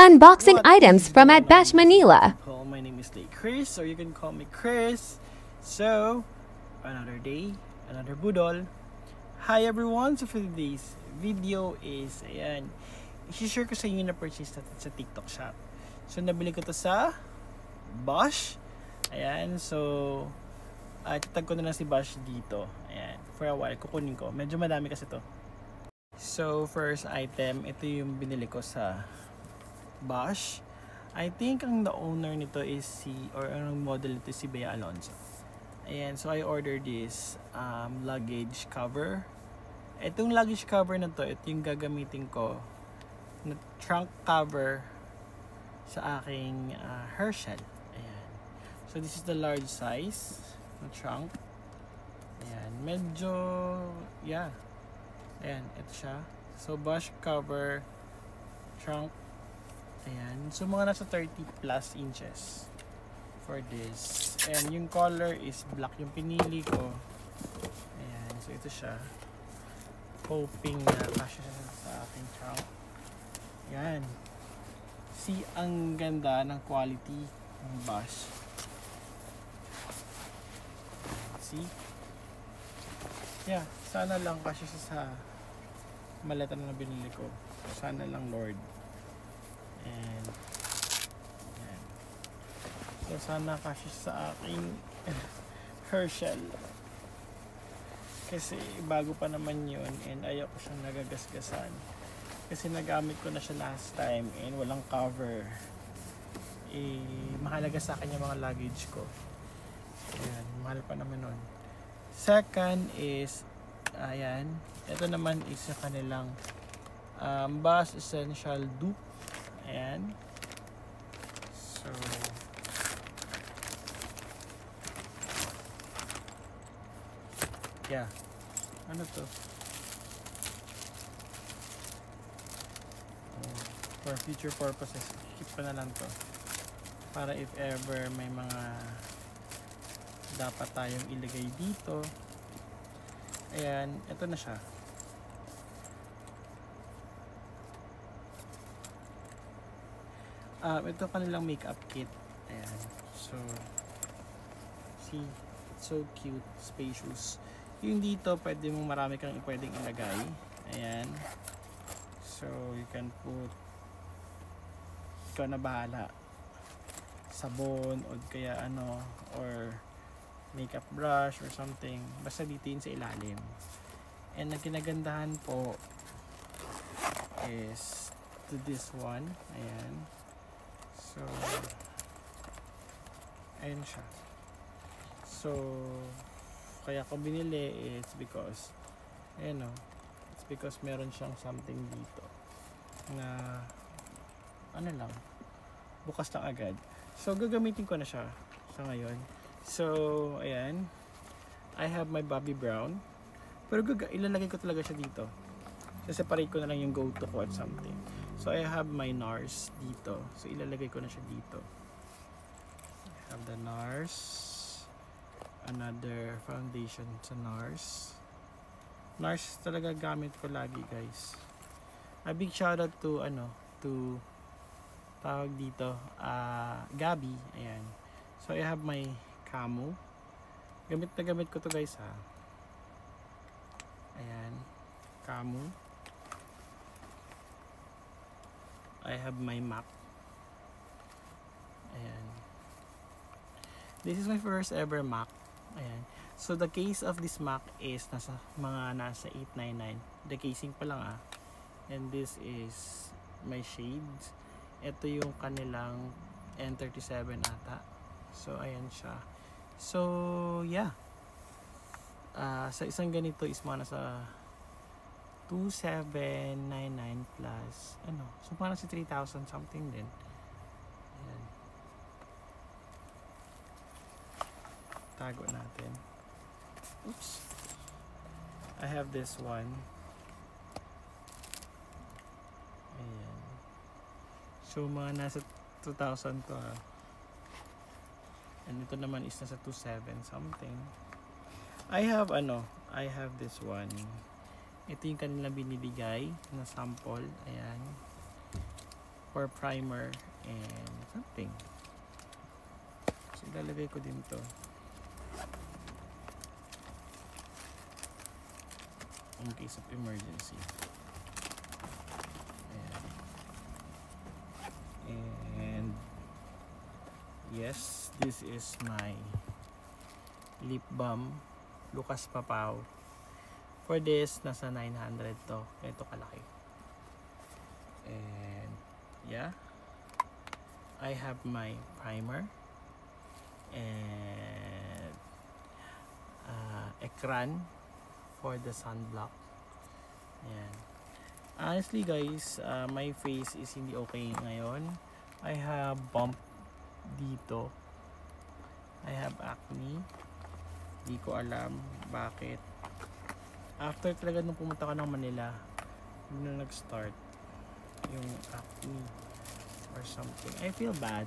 Unboxing items from at Bash Manila. My name is Chris, or you can call me Chris. So, another day, another budol. Hi everyone! So for today's video is, ayan, i-share ko sa inyo na purchase natin sa TikTok shop. So, nabili ko to sa Bash. Ayan, so, tatag ko na lang si Bash dito. Ayan, for a while, kukunin ko. Medyo madami kasi to. So, first item, ito yung binili ko sa Bash. I think ang the owner nito is ang model nito is si Bea Alonzo. Ayan, so I ordered this luggage cover. Itong luggage cover na to, ito yung gagamitin ko na trunk cover sa aking Herschel. Ayan. So this is the large size na trunk. Ayan, medyo yeah. Ayan, ito siya. So Bash cover trunk. Ayan, so mga nasa 30 plus inches for this. And yung color is black yung pinili ko. Ayan, so ito siya. Hoping na kasya siya sa aking trunk. Ayan. See, ang ganda ng quality ng Bash. See? Yeah, sana lang kasya siya sa maleta na binili ko. Sana lang, Lord. And so sana kasi sa aking Herschel, kasi bago pa naman yun and ayaw ko siyang nagagasgasan kasi nagamit ko na siya last time and walang cover. Mahalaga sa akin yung mga luggage ko. Ayan, mahal pa naman nun. Second is, ayan, ito naman is sa kanilang Bash Essential Dupe. Ayan. So, yeah. Ano to? For future purposes, keep ko na lang to. Para if ever may mga dapat tayong ilagay dito. Ayan. Ito na siya. Ito kanilang makeup kit. Ayan. So, see, it's so cute, spacious. Yung dito, pwede mong marami kang pwedeng ilagay. Ayan. So, you can put, ikaw na bahala, sabon o kaya ano, or makeup brush or something. Basta dito yun sa ilalim. And ang kinagandahan po is to this one. Ayan. So, ayun siya. So, kaya ko binili it's because, ayan o, it's because meron siyang something dito na, ano lang, bukas lang agad. So, gagamitin ko na siya sa ngayon. So, ayan, I have my Bobbi Brown. Pero ilalagay ko talaga siya dito. Separate ko na lang yung go-to ko at something. So, I have my NARS dito. So, ilalagay ko na siya dito. I have the NARS. Another foundation sa NARS. NARS talaga gamit ko lagi, guys. A big shoutout to, tawag dito, Gabi. Ayan. So, I have my Camo. Gamit na gamit ko to, guys, ha. Ayan. Camo. I have my MAC. Ayan. This is my first ever MAC. Ayan. So the case of this MAC is nasa 899. The casing pa lang And this is my shades. Ito yung kanilang N37 ata. So ayan siya. So yeah. Sa isang ganito is mga nasa 2,799 plus so parang si 3,000 something din. Ayan. Tago natin. Oops, I have this one. Ayan. So mga nasa 2,000 to and ito naman is nasa 2,700 something. I have this one. Ito yung kanila binibigay na sample. Ayan. for primer and something. So ilalagay ko din to. In case of emergency. And yes, this is my lip balm, Lucas Papaw. For this, nasa 900 to. Ito kalaki. And yeah, I have my primer and ekran for the sunblock. Ayan. Honestly guys, my face is hindi okay ngayon. I have bump dito. I have acne. Di ko alam bakit. After talaga nung pumunta ka ng Manila, nung nag-start yung acne or something. I feel bad.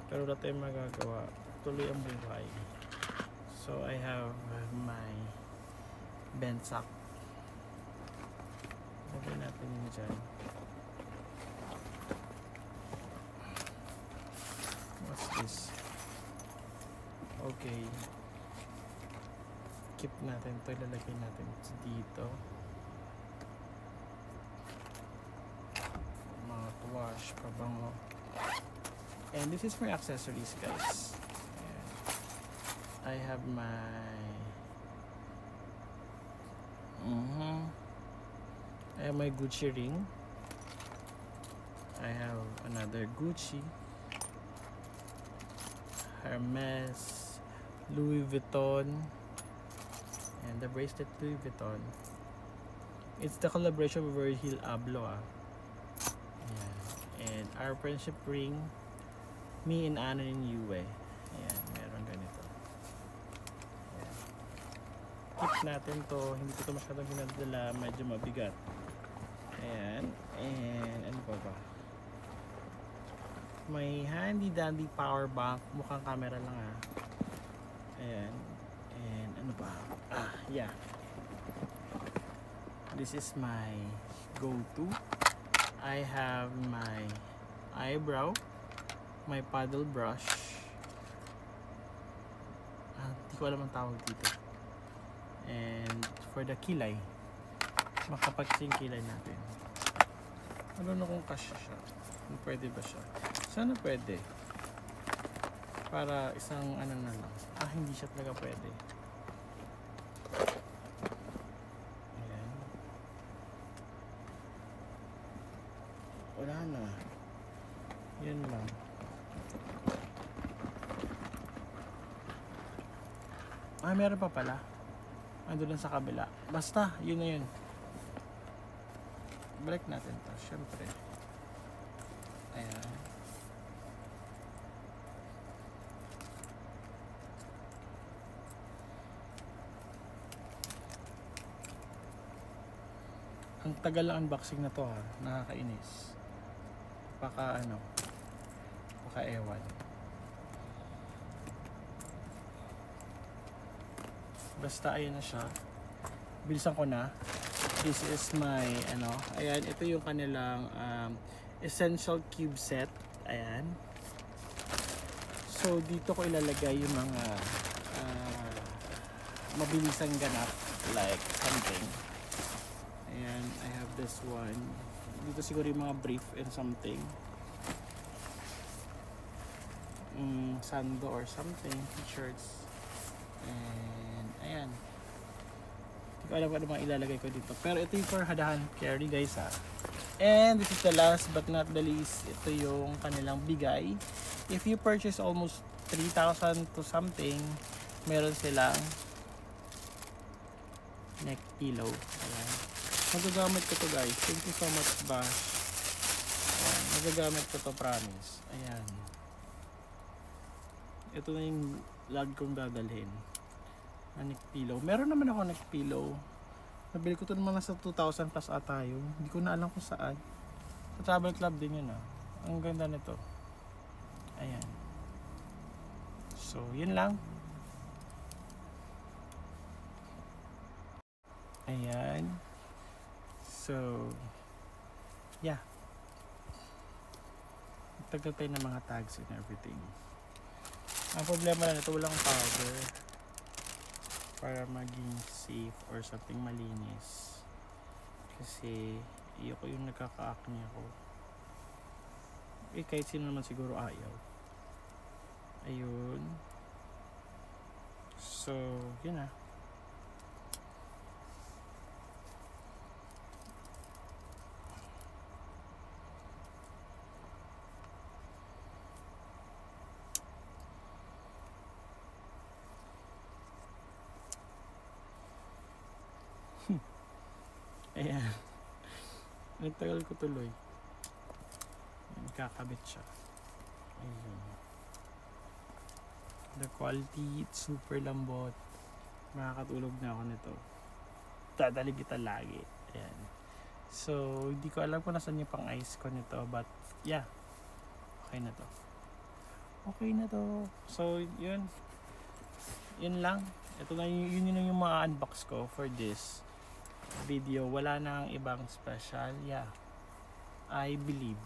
Pero wala tayong magagawa. Tuloy ang buhay. So I have my Bensac. Lagay natin yun dyan. What's this? Okay. Keep natin ito. Ilalagay natin dito. Mouthwash, pabango. And this is for accessories, guys. Ayan. I have my I have my Gucci ring. I have another Gucci, Hermes, Louis Vuitton, and the bracelet Louis Vuitton. It's the collaboration with Virgil Abloh. And our friendship ring, me and Anna and Yue. Ayan, meron ganito. Ayan. Keep natin to. Hindi ko ito masyadong ginadala. Medyo mabigat. Ayan. And ano pa ba? May handy dandy power bank. Mukhang camera lang ha. Ayan. And ano pa? Yeah. This is my go-to. I have my eyebrow, my paddle brush. Hindi ko alam ang tawag dito. And for the kilay, makapagsin kilay natin. I don't know kung kasya siya. Kung pwede ba siya. Sana pwede. Para isang ano na lang. Hindi siya talaga pwede. Wala na. Yun lang. Meron pa pala. Ando lang sa kabila. Basta, yun na yun. Balik natin to, syempre. Ayan. Ang tagal ang unboxing na to ha. Nakakainis. Baka ewan. Basta ayun na siya. Bilisan ko na. This is my ayan, ito yung kanilang essential cube set. Ayan. So dito ko ilalagay yung mga mabilisang ganap like something. Ayan, I have this one. Dito siguro yung mga brief and something. Sando or something. T-shirts. And ayan. Hindi ko alam kung ano mga ilalagay ko dito. Pero ito yung for hadahan carry guys ha. And this is the last but not the least. Ito yung kanilang bigay. If you purchase almost 3,000 to something, meron silang neck pillow. Ayan. Magagamit ko to guys. Thank you so much Bash. Ayan. Magagamit ko to, promise. Ayan. Ito na yung lag kong dadalhin. Neck pillow. Meron naman ako neck pillow. Nabili ko to naman nasa 2,000 plus ata yun. Hindi ko na alam kung saan. Sa Travel Club din yun Ang ganda nito. Ayan. So, yun lang. Ayan. So, yeah. Tagtag tayo ng mga tags and everything. Ang problema lang ito, walang powder para maging safe or something malinis. Kasi, ko yung nagkaka-acne ako. Kahit sino naman siguro ayaw. Ayun. So, yun na. Ayan. Nagtagal ko tuloy. Kakabit siya. Ayun. The quality, it's super lambot. Makakatulog na ako nito. Dadalig kita lagi. Ayan. So, hindi ko alam kung nasan yung pang ice ko nito. But, yeah. Okay na to. Okay na to. So, yun. Yun lang. Ito na yun yung mga unbox ko for this video. Wala na ang ibang special. Yeah. I believe.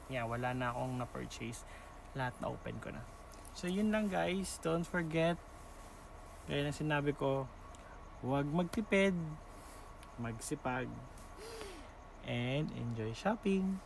Yeah, wala na akong na-purchase. Lahat na open ko na. So, yun lang guys. Don't forget. Gaya na sinabi ko, huwag magtipid, magsipag, and enjoy shopping.